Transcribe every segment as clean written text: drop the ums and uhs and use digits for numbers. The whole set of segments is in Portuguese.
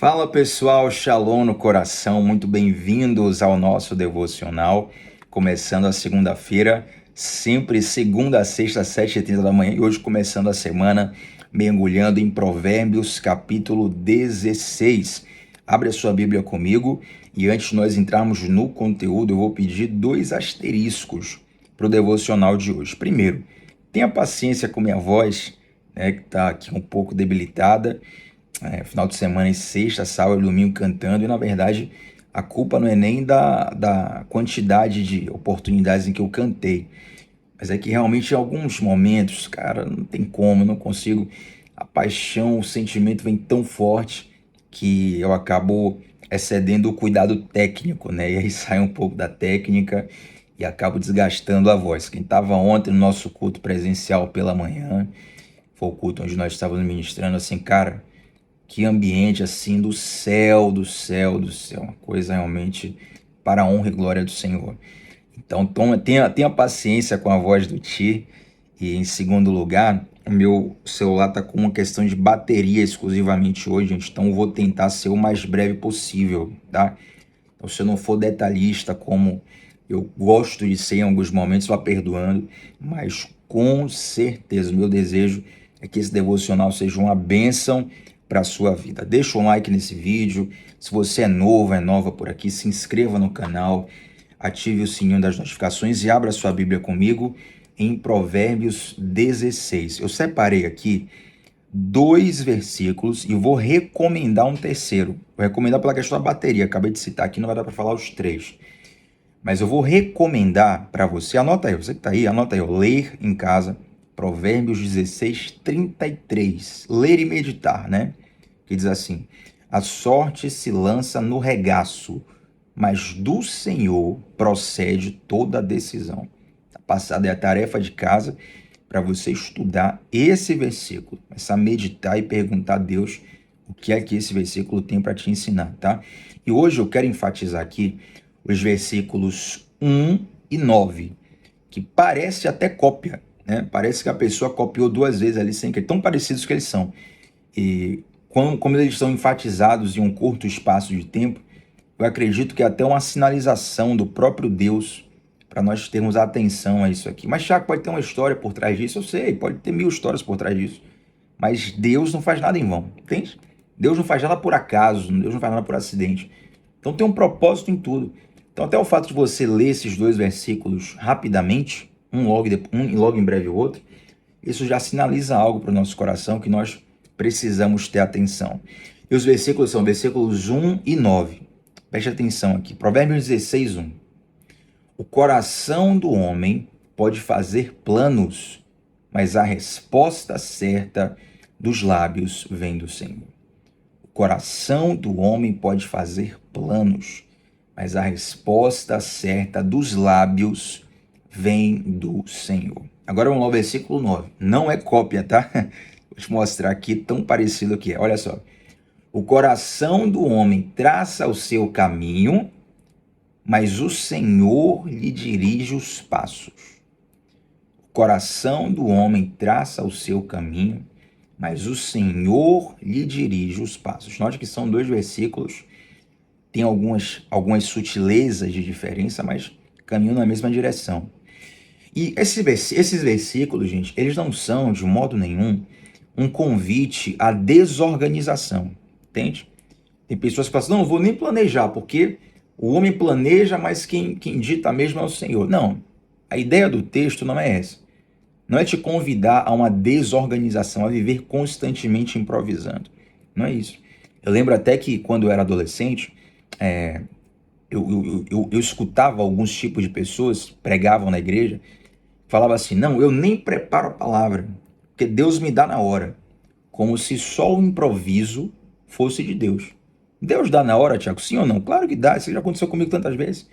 Fala pessoal, Shalom no coração, muito bem-vindos ao nosso devocional, começando a segunda-feira, sempre segunda a sexta, 7h30 da manhã, e hoje começando a semana, mergulhando em Provérbios, capítulo 16. Abre a sua Bíblia comigo, e antes de nós entrarmos no conteúdo, eu vou pedir 2 asteriscos para o devocional de hoje. Primeiro, tenha paciência com minha voz, que está aqui um pouco debilitada. Final de semana e sexta, sábado e domingo cantando, e na verdade a culpa não é nem da quantidade de oportunidades em que eu cantei, mas é que realmente em alguns momentos, cara, não tem como, não consigo, a paixão, o sentimento vem tão forte que eu acabo excedendo o cuidado técnico, né? E aí sai um pouco da técnica e acabo desgastando a voz. Quem estava ontem no nosso culto presencial pela manhã, foi o culto onde nós estávamos ministrando, assim, cara, que ambiente assim do céu, do céu, do céu, uma coisa realmente para a honra e glória do Senhor. Então tenha paciência com a voz do Ti. E em segundo lugar, o meu celular está com uma questão de bateria exclusivamente hoje, gente, então eu vou tentar ser o mais breve possível, tá? Então, se eu não for detalhista como eu gosto de ser em alguns momentos, vá perdoando, mas com certeza o meu desejo é que esse devocional seja uma bênção para a sua vida. Deixa um like nesse vídeo. Se você é novo, é nova por aqui, se inscreva no canal, ative o sininho das notificações e abra sua Bíblia comigo em Provérbios 16. Eu separei aqui 2 versículos e vou recomendar um terceiro. Vou recomendar pela questão da bateria, acabei de citar aqui, não vai dar para falar os 3. Mas eu vou recomendar para você, anota aí, você que está aí, anota aí, ler em casa, Provérbios 16, 33. Ler e meditar, né? Que diz assim: a sorte se lança no regaço, mas do Senhor procede toda a decisão. Tá passada é a tarefa de casa para você estudar esse versículo, começar a meditar e perguntar a Deus o que é que esse versículo tem para te ensinar, tá? E hoje eu quero enfatizar aqui os versículos 1 e 9, que parece até cópia, né? Parece que a pessoa copiou 2 vezes ali sem querer, tão parecidos que eles são. E como eles são enfatizados em um curto espaço de tempo, eu acredito que é até uma sinalização do próprio Deus para nós termos atenção a isso aqui. Mas, Thiago, pode ter uma história por trás disso? Eu sei, pode ter 1000 histórias por trás disso. Mas Deus não faz nada em vão, entende? Deus não faz nada por acaso, Deus não faz nada por acidente. Então tem um propósito em tudo. Então até o fato de você ler esses 2 versículos rapidamente, um logo em breve o outro, isso já sinaliza algo para o nosso coração que nós precisamos ter atenção. E os versículos são versículos 1 e 9. Preste atenção aqui. Provérbios 16, 1. O coração do homem pode fazer planos, mas a resposta certa dos lábios vem do Senhor. O coração do homem pode fazer planos, mas a resposta certa dos lábios vem do Senhor. Agora vamos lá ao versículo 9. Não é cópia, tá? Vou te mostrar aqui tão parecido que é. Olha só. O coração do homem traça o seu caminho, mas o Senhor lhe dirige os passos. O coração do homem traça o seu caminho, mas o Senhor lhe dirige os passos. Note que são 2 versículos, tem algumas sutilezas de diferença, mas caminham na mesma direção. E esses versículos, gente, eles não são, de modo nenhum, um convite à desorganização, entende? Tem pessoas que falam assim, não vou nem planejar, porque o homem planeja, mas quem dita mesmo é o Senhor. Não, a ideia do texto não é essa. Não é te convidar a uma desorganização, a viver constantemente improvisando. Não é isso. Eu lembro até que quando eu era adolescente, eu escutava alguns tipos de pessoas, pregavam na igreja, falava assim, não, eu nem preparo a palavra, porque Deus me dá na hora. Como se só o improviso fosse de Deus. Deus dá na hora, Tiago? Sim ou não? Claro que dá, isso já aconteceu comigo tantas vezes.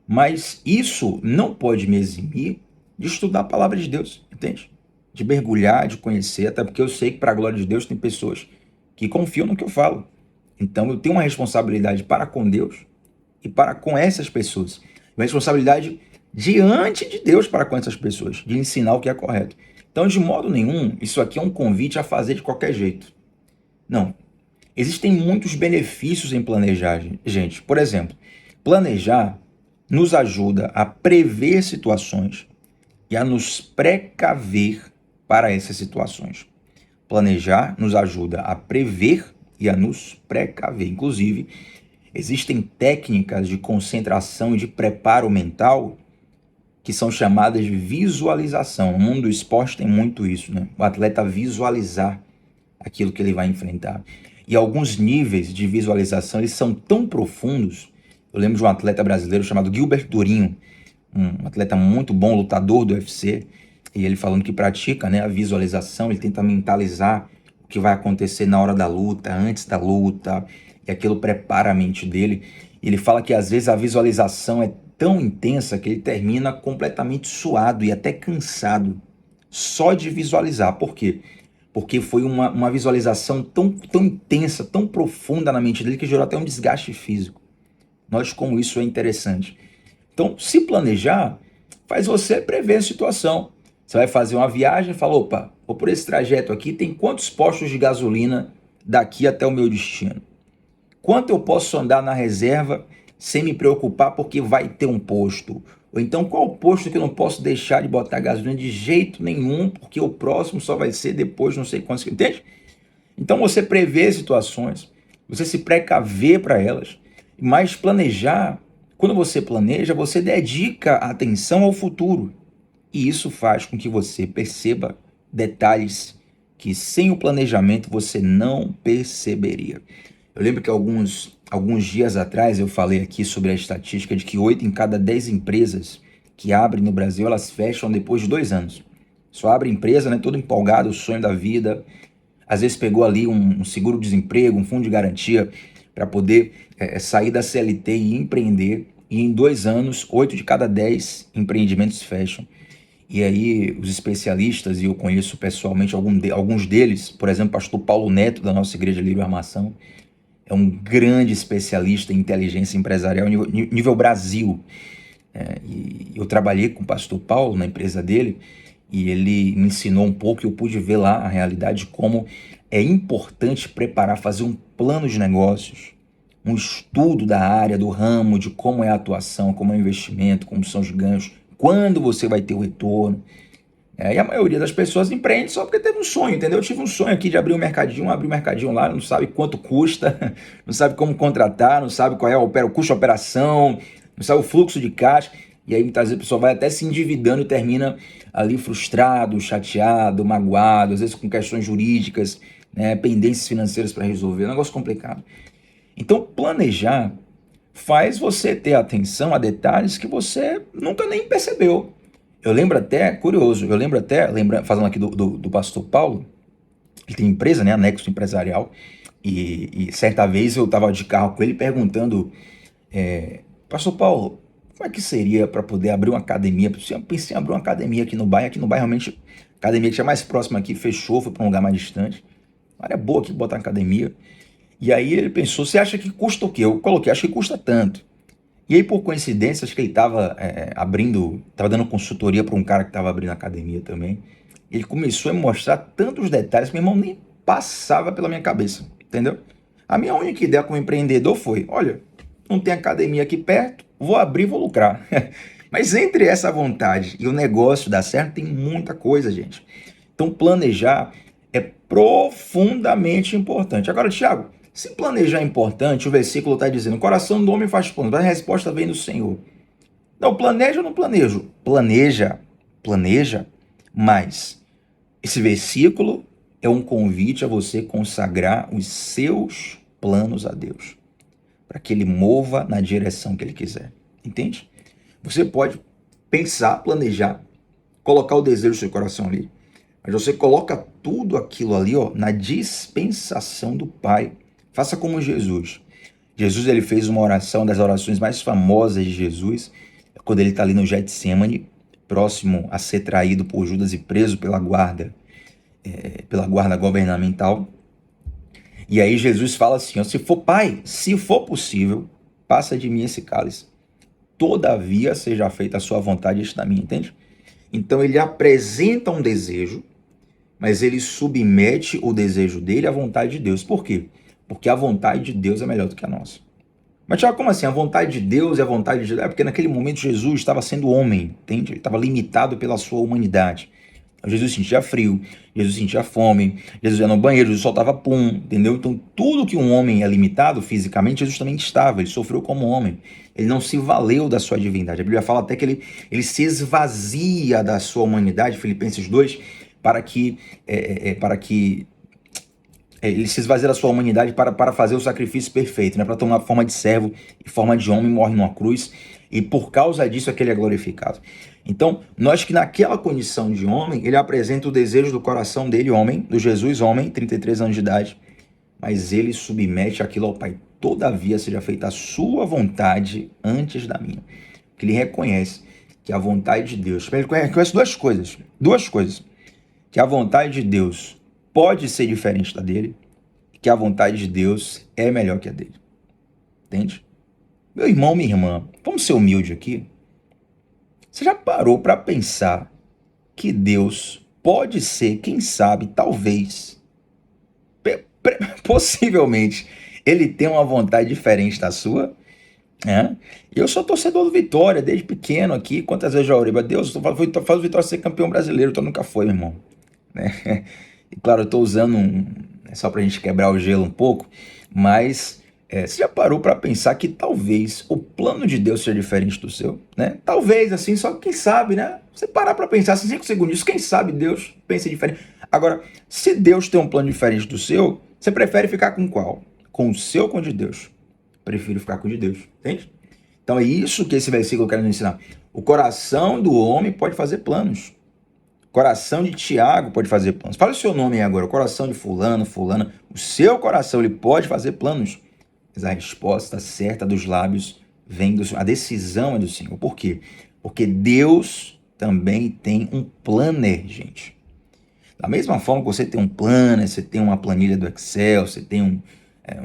Mas isso não pode me eximir de estudar a palavra de Deus, entende? De mergulhar, de conhecer, até porque eu sei que para a glória de Deus tem pessoas que confiam no que eu falo. Então eu tenho uma responsabilidade para com Deus e para com essas pessoas. Uma responsabilidade diante de Deus para com essas pessoas, de ensinar o que é correto. Então, de modo nenhum, isso aqui é um convite a fazer de qualquer jeito. Não. Existem muitos benefícios em planejar, gente. Por exemplo, planejar nos ajuda a prever situações e a nos precaver para essas situações. Planejar nos ajuda a prever e a nos precaver. Inclusive, existem técnicas de concentração e de preparo mental que são chamadas de visualização. No mundo do esporte tem muito isso, né? O atleta visualizar aquilo que ele vai enfrentar. E alguns níveis de visualização, eles são tão profundos. Eu lembro de um atleta brasileiro chamado Gilbert Durinho, um atleta muito bom, lutador do UFC, e ele falando que pratica, né, a visualização, ele tenta mentalizar o que vai acontecer na hora da luta, antes da luta, e aquilo prepara a mente dele. E ele fala que às vezes a visualização é tão intensa que ele termina completamente suado e até cansado só de visualizar. Por quê? Porque foi uma visualização tão intensa, tão profunda na mente dele que gerou até um desgaste físico. Nós, como isso é interessante. Então, se planejar, faz você prever a situação. Você vai fazer uma viagem e fala, opa, vou por esse trajeto aqui, tem quantos postos de gasolina daqui até o meu destino? Quanto eu posso andar na reserva sem me preocupar porque vai ter um posto? Ou então, qual posto que eu não posso deixar de botar gasolina de jeito nenhum, porque o próximo só vai ser depois não sei quantos, entende? Então, você prevê situações, você se precaver para elas, mas planejar, quando você planeja, você dedica atenção ao futuro. E isso faz com que você perceba detalhes que sem o planejamento você não perceberia. Eu lembro que alguns dias atrás eu falei aqui sobre a estatística de que 8 em cada 10 empresas que abrem no Brasil, elas fecham depois de 2 anos. Só abre empresa, né, todo empolgado, o sonho da vida. Às vezes pegou ali um seguro-desemprego, um fundo de garantia para poder sair da CLT e empreender. E em 2 anos, 8 de cada 10 empreendimentos fecham. E aí os especialistas, e eu conheço pessoalmente alguns deles, por exemplo, o pastor Paulo Neto, da nossa Igreja Livre Armação, é um grande especialista em inteligência empresarial nível Brasil. E eu trabalhei com o pastor Paulo na empresa dele, e ele me ensinou um pouco, e eu pude ver lá a realidade de como é importante preparar, fazer um plano de negócios, um estudo da área, do ramo, de como é a atuação, como é o investimento, como são os ganhos, quando você vai ter o retorno. E a maioria das pessoas empreende só porque teve um sonho, entendeu? Eu tive um sonho aqui de abrir um mercadinho lá, não sabe quanto custa, não sabe como contratar, não sabe qual é o custo de operação, não sabe o fluxo de caixa. E aí muitas vezes a pessoa vai até se endividando e termina ali frustrado, chateado, magoado, às vezes com questões jurídicas, né, pendências financeiras para resolver, é um negócio complicado. Então planejar faz você ter atenção a detalhes que você nunca nem percebeu. Eu lembro até, curioso, falando aqui do pastor Paulo, ele tem empresa, né, anexo empresarial, e certa vez eu estava de carro com ele perguntando, pastor Paulo, como é que seria para poder abrir uma academia? Eu pensei em abrir uma academia aqui no bairro realmente, a academia que tinha mais próxima aqui fechou, foi para um lugar mais distante, uma área boa aqui, botar academia. E aí ele pensou, você acha que custa o quê? Eu coloquei, acho que custa tanto. E aí, por coincidência, acho que ele estava estava dando consultoria para um cara que estava abrindo academia também. Ele começou a me mostrar tantos detalhes que meu irmão nem passava pela minha cabeça, entendeu? A minha única ideia como empreendedor foi, olha, não tem academia aqui perto, vou abrir, vou lucrar. Mas entre essa vontade e o negócio dar certo, tem muita coisa, gente. Então, planejar é profundamente importante. Agora, Thiago, se planejar é importante, o versículo está dizendo, o coração do homem faz plano, a resposta vem do Senhor. Não, planeja ou não planejo? Planeja, mas esse versículo é um convite a você consagrar os seus planos a Deus, para que Ele mova na direção que Ele quiser, entende? Você pode pensar, planejar, colocar o desejo do seu coração ali, mas você coloca tudo aquilo ali, ó, na dispensação do Pai. Faça como Jesus. Jesus, ele fez uma oração, das orações mais famosas de Jesus, quando ele está ali no Getsemane, próximo a ser traído por Judas e preso pela guarda governamental. E aí Jesus fala assim, ó, se for possível, passa de mim esse cálice. Todavia seja feita a sua vontade, está minha, entende? Então ele apresenta um desejo, mas ele submete o desejo dele à vontade de Deus. Por quê? Porque a vontade de Deus é melhor do que a nossa. Mas, Tiago, como assim? A vontade de Deus é a vontade de Deus? É porque naquele momento Jesus estava sendo homem, entende? Ele estava limitado pela sua humanidade. Jesus sentia frio, Jesus sentia fome, Jesus ia no banheiro, Jesus soltava pum, entendeu? Então, tudo que um homem é limitado fisicamente, Jesus também estava, ele sofreu como homem. Ele não se valeu da sua divindade. A Bíblia fala até que ele se esvazia da sua humanidade, Filipenses 2, para que ele se esvazia da sua humanidade para fazer o sacrifício perfeito, né? Para tomar forma de servo e forma de homem, morre numa cruz, e por causa disso é que ele é glorificado. Então, nós que naquela condição de homem, ele apresenta o desejo do coração dele, homem, do Jesus, homem, 33 anos de idade, mas ele submete aquilo ao Pai. Todavia seja feita a sua vontade antes da minha. Porque ele reconhece que a vontade de Deus, ele reconhece duas coisas, que a vontade de Deus pode ser diferente da dele, que a vontade de Deus é melhor que a dele. Entende? Meu irmão, minha irmã, vamos ser humilde aqui. Você já parou para pensar que Deus pode ser, quem sabe, talvez, possivelmente, ele tem uma vontade diferente da sua? Eu sou torcedor do Vitória desde pequeno aqui. Quantas vezes já orei? Deus, faz o Vitória ser campeão brasileiro. Tu nunca foi, meu irmão. Né? E claro, eu estou usando só para a gente quebrar o gelo um pouco, mas você já parou para pensar que talvez o plano de Deus seja diferente do seu? Né? Talvez, assim, só quem sabe, né? Você parar para pensar, assim, 5 segundos, quem sabe Deus pensa diferente. Agora, se Deus tem um plano diferente do seu, você prefere ficar com qual? Com o seu ou com o de Deus? Prefiro ficar com o de Deus, entende? Então é isso que esse versículo quer nos ensinar. O coração do homem pode fazer planos. O coração de Tiago pode fazer planos. Fala o seu nome aí agora. O coração de fulano, fulana. O seu coração, ele pode fazer planos. Mas a resposta certa dos lábios vem do Senhor. A decisão é do Senhor. Por quê? Porque Deus também tem um planner, gente. Da mesma forma que você tem um planner, você tem uma planilha do Excel, você tem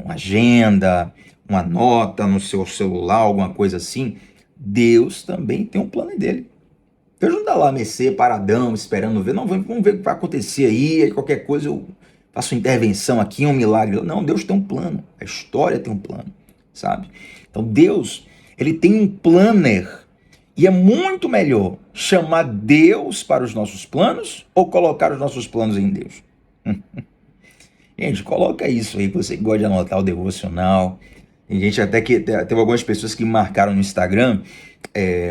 uma agenda, uma nota no seu celular, alguma coisa assim, Deus também tem um plano dele. Deus não dá lá mercê, paradão, esperando ver. Não, vamos ver o que vai acontecer aí qualquer coisa eu faço intervenção aqui, um milagre. Não, Deus tem um plano. A história tem um plano, sabe? Então Deus, ele tem um planner. E é muito melhor chamar Deus para os nossos planos ou colocar os nossos planos em Deus? Gente, coloca isso aí, você que gosta de anotar o devocional. Tem gente até que teve algumas pessoas que me marcaram no Instagram,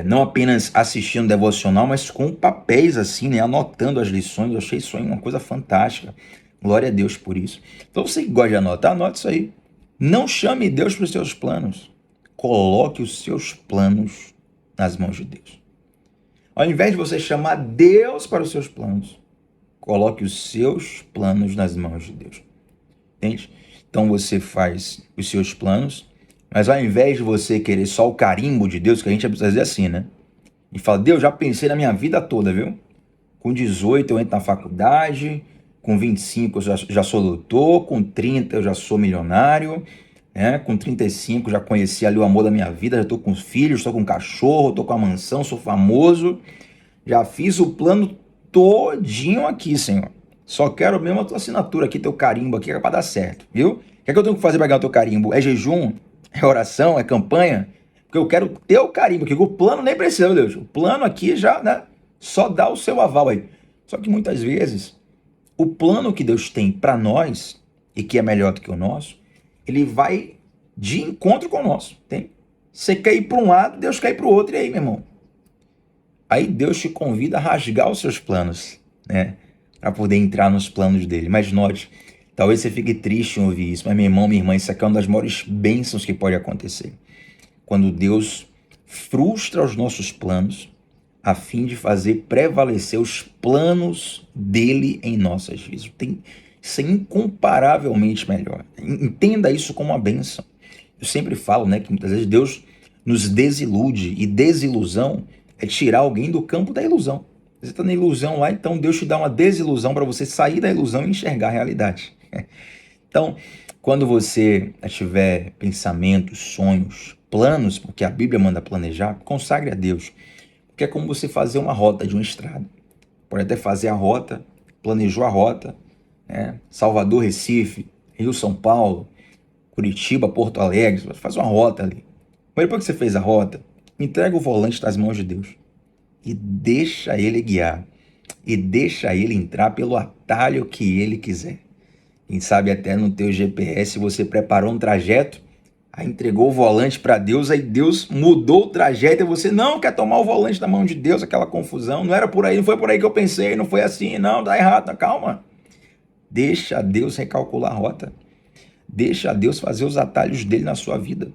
não apenas assistindo devocional, mas com papéis assim, né, anotando as lições. Eu achei isso aí uma coisa fantástica. Glória a Deus por isso. Então você que gosta de anotar, anote isso aí. Não chame Deus para os seus planos. Coloque os seus planos nas mãos de Deus. Ao invés de você chamar Deus para os seus planos, coloque os seus planos nas mãos de Deus. Entende? Então você faz os seus planos, mas ao invés de você querer só o carimbo de Deus, que a gente precisa dizer assim, né? E fala, Deus, já pensei na minha vida toda, viu? Com 18 eu entro na faculdade, com 25 eu já sou doutor, com 30 eu já sou milionário, né? Com 35 já conheci ali o amor da minha vida, já estou com filhos, estou com um cachorro, estou com a mansão, sou famoso, já fiz o plano todinho aqui, Senhor. Só quero mesmo a tua assinatura aqui, teu carimbo aqui, que é para dar certo, viu? O que é que eu tenho que fazer para ganhar o teu carimbo? É jejum? É oração? É campanha? Porque eu quero ter o carimbo aqui. O plano nem precisa, meu Deus. O plano aqui já, né? Só dá o seu aval aí. Só que muitas vezes, o plano que Deus tem para nós, e que é melhor do que o nosso, ele vai de encontro com o nosso. Tem? Você quer ir para um lado, Deus quer ir para o outro. E aí, meu irmão? Aí Deus te convida a rasgar os seus planos, né? Para poder entrar nos planos dele. Mas note, talvez você fique triste em ouvir isso, mas meu irmão, minha irmã, isso aqui é uma das maiores bênçãos que pode acontecer. Quando Deus frustra os nossos planos a fim de fazer prevalecer os planos dele em nossas vidas. Isso é incomparavelmente melhor. Entenda isso como uma bênção. Eu sempre falo, né, que muitas vezes Deus nos desilude, e desilusão é tirar alguém do campo da ilusão. Você está na ilusão lá, então Deus te dá uma desilusão para você sair da ilusão e enxergar a realidade. Então, quando você tiver pensamentos, sonhos, planos, porque a Bíblia manda planejar, consagre a Deus. Porque é como você fazer uma rota de uma estrada. Pode até fazer a rota, planejou a rota, né? Salvador, Recife, Rio, São Paulo, Curitiba, Porto Alegre, faz uma rota ali. Mas depois que você fez a rota, entrega o volante nas mãos de Deus e deixa ele guiar. E deixa ele entrar pelo atalho que ele quiser. Quem sabe até no teu GPS você preparou um trajeto, aí entregou o volante para Deus, aí Deus mudou o trajeto e você não quer tomar o volante da mão de Deus, aquela confusão. Não era por aí, não foi por aí que eu pensei, não foi assim, não, tá errado, calma. Deixa Deus recalcular a rota. Deixa Deus fazer os atalhos dele na sua vida.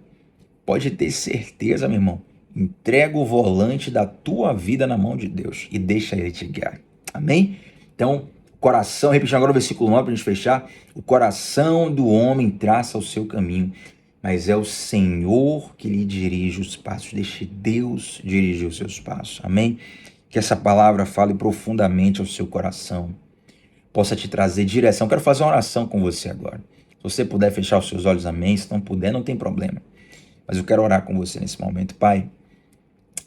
Pode ter certeza, meu irmão. Entrega o volante da tua vida na mão de Deus e deixa ele te guiar. Amém? Então, coração, repetindo agora o versículo 9 para a gente fechar. O coração do homem traça o seu caminho, mas é o Senhor que lhe dirige os passos. Deixe Deus dirigir os seus passos. Amém? Que essa palavra fale profundamente ao seu coração, possa te trazer direção. Quero fazer uma oração com você agora. Se você puder fechar os seus olhos, amém. Se não puder, não tem problema. Mas eu quero orar com você nesse momento. Pai,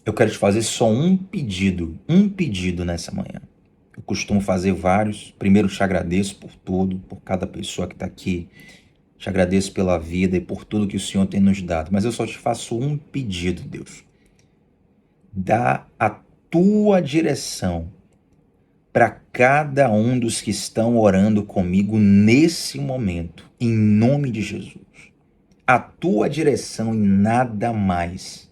eu quero te fazer só um pedido nessa manhã. Eu costumo fazer vários. Primeiro, te agradeço por tudo, por cada pessoa que está aqui. Te agradeço pela vida e por tudo que o Senhor tem nos dado. Mas eu só te faço um pedido, Deus. Dá a tua direção para cada um dos que estão orando comigo nesse momento, em nome de Jesus. A tua direção e nada mais.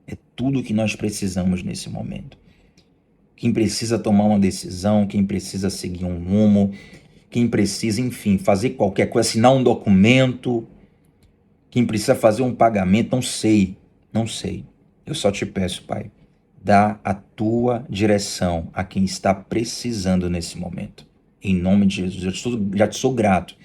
É tudo o que nós precisamos nesse momento. Quem precisa tomar uma decisão, quem precisa seguir um rumo, quem precisa, enfim, fazer qualquer coisa, assinar um documento, quem precisa fazer um pagamento, não sei. Eu só te peço, Pai, dá a tua direção a quem está precisando nesse momento. Em nome de Jesus, já te sou grato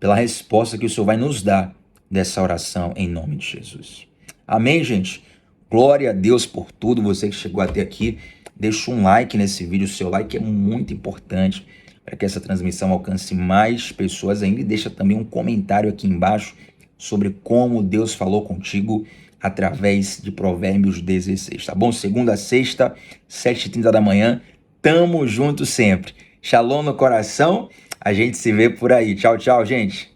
pela resposta que o Senhor vai nos dar dessa oração, em nome de Jesus. Amém, gente? Glória a Deus por tudo. Você que chegou até aqui, deixa um like nesse vídeo. O seu like é muito importante para que essa transmissão alcance mais pessoas ainda. E deixa também um comentário aqui embaixo sobre como Deus falou contigo através de Provérbios 16, tá bom? Segunda a sexta, 7h30 da manhã. Tamo junto sempre. Shalom no coração. A gente se vê por aí. Tchau, tchau, gente.